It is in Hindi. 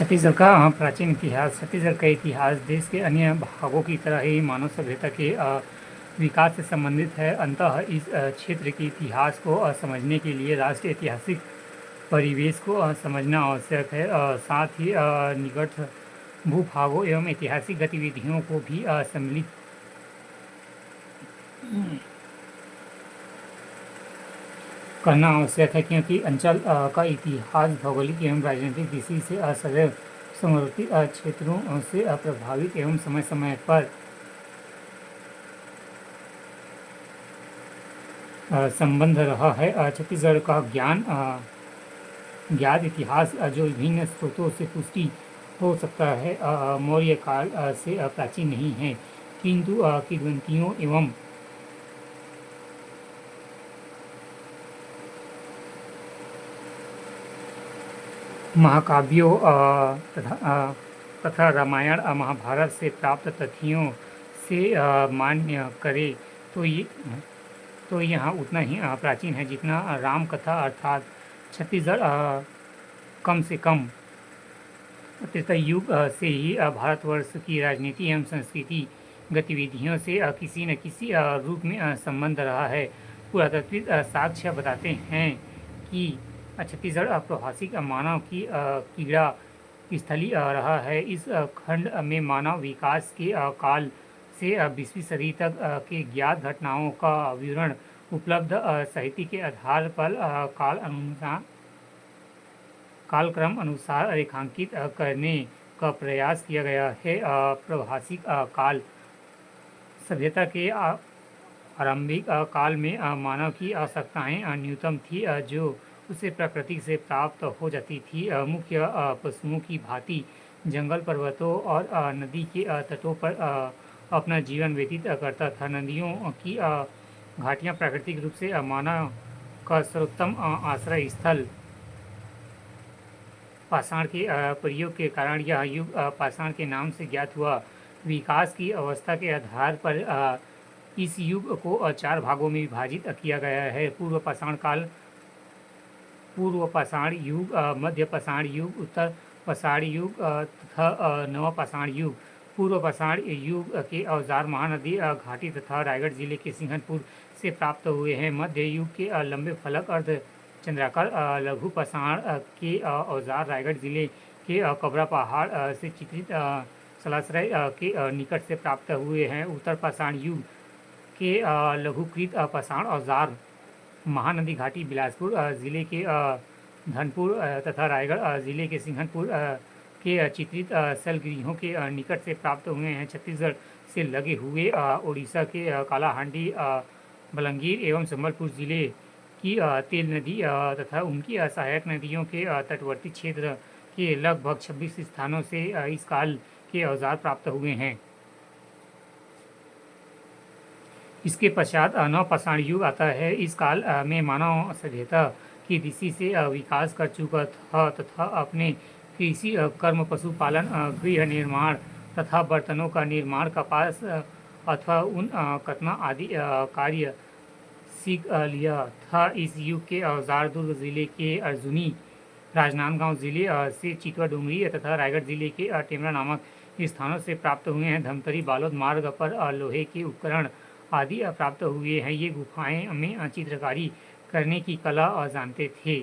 छत्तीसगढ़ का प्राचीन इतिहास। छत्तीसगढ़ का इतिहास देश के अन्य भागों की तरह ही मानव सभ्यता के विकास से संबंधित है। अंततः इस क्षेत्र के इतिहास को समझने के लिए राष्ट्रीय ऐतिहासिक परिवेश को समझना आवश्यक है। साथ ही निकट भूभागों एवं ऐतिहासिक गतिविधियों को भी सम्मिलित करना आवश्यक है, क्योंकि अंचल का इतिहास भौगोलिक एवं राजनीतिक दृष्टि से सदैव समवर्ती क्षेत्रों से प्रभावित एवं समय समय पर संबंध रहा है। छत्तीसगढ़ का ज्ञात इतिहास जो विभिन्न स्रोतों से पुष्टि हो सकता है, मौर्य काल से प्राचीन नहीं है, किंतु किंवदंतियों एवं महाकाव्यों तथा रामायण महाभारत से प्राप्त तथ्यों से मान्य करें तो यहाँ उतना ही प्राचीन है जितना राम कथा, अर्थात छत्तीसगढ़ कम से कम त्रेता युग से ही भारतवर्ष की राजनीति एवं संस्कृति गतिविधियों से किसी न किसी रूप में संबंध रहा है। पुरातात्विक साक्ष्य बताते हैं कि छत्तीसगढ़ प्रभाषिक मानव की क्रीड़ा स्थली रहा है। इस खंड में मानव विकास के काल से 20वीं सदी तक के ज्ञात घटनाओं का विवरण उपलब्ध साहित्य के आधार पर कालक्रम अनुसार रेखांकित करने का प्रयास किया गया है। प्रभाषिक काल सभ्यता के आरंभिक काल में मानव की आवश्यकताएं न्यूनतम थी, जो उसे प्रकृति से प्राप्त हो जाती थी। मुख्य पशुओं की भांति जंगल, पर्वतों और नदी के तटों पर अपना जीवन व्यतीत करता था। नदियों की घाटियां प्राकृतिक रूप से मानव का सर्वोत्तम आश्रय स्थल। पाषाण के प्रयोग के कारण यह युग पाषाण के नाम से ज्ञात हुआ। विकास की अवस्था के आधार पर इस युग को 4 भागों में विभाजित किया गया है। पूर्व पाषाण युग, मध्य पाषाण युग, उत्तर पाषाण युग तथा नव पाषाण युग। पूर्व पाषाण युग के औजार महानदी घाटी तथा रायगढ़ जिले के सिंघनपुर से प्राप्त हुए हैं। मध्य युग के लंबे फलक अर्ध चंद्राकार लघु पाषाण के औजार रायगढ़ जिले के कबरा पहाड़ से चित्रित सलासराय के निकट से प्राप्त हुए हैं। उत्तर पाषाण युग के लघुकृत पाषाण औजार महानदी घाटी बिलासपुर जिले के धनपुर तथा रायगढ़ जिले के सिंघनपुर के चित्रित शैलगृहों के निकट से प्राप्त हुए हैं। छत्तीसगढ़ से लगे हुए उड़ीसा के कालाहांडी, बलंगीर एवं संबलपुर जिले की तेल नदी तथा उनकी सहायक नदियों के तटवर्ती क्षेत्र के लगभग 26 स्थानों से इस काल के औजार प्राप्त हुए हैं। इसके पश्चात नव पाषाण युग आता है। इस काल में मानव सभ्यता की दृष्टि से विकास कर चुका था तथा अपने कृषि कर्म, पशुपालन, गृह निर्माण तथा बर्तनों का निर्माण, कपास अथवा ऊन कतना आदि कार्य सीख लिया था। इस युग के औजार दुर्ग जिले के अर्जुनी, राजनांदगांव जिले से चितवा डूंगरी तथा रायगढ़ जिले के टेमरा नामक स्थानों से प्राप्त हुए हैं। धमतरी बालोद मार्ग पर लोहे के उपकरण आदि प्राप्त हुए हैं। ये गुफाएं में चित्रकारी करने की कला जानते थे।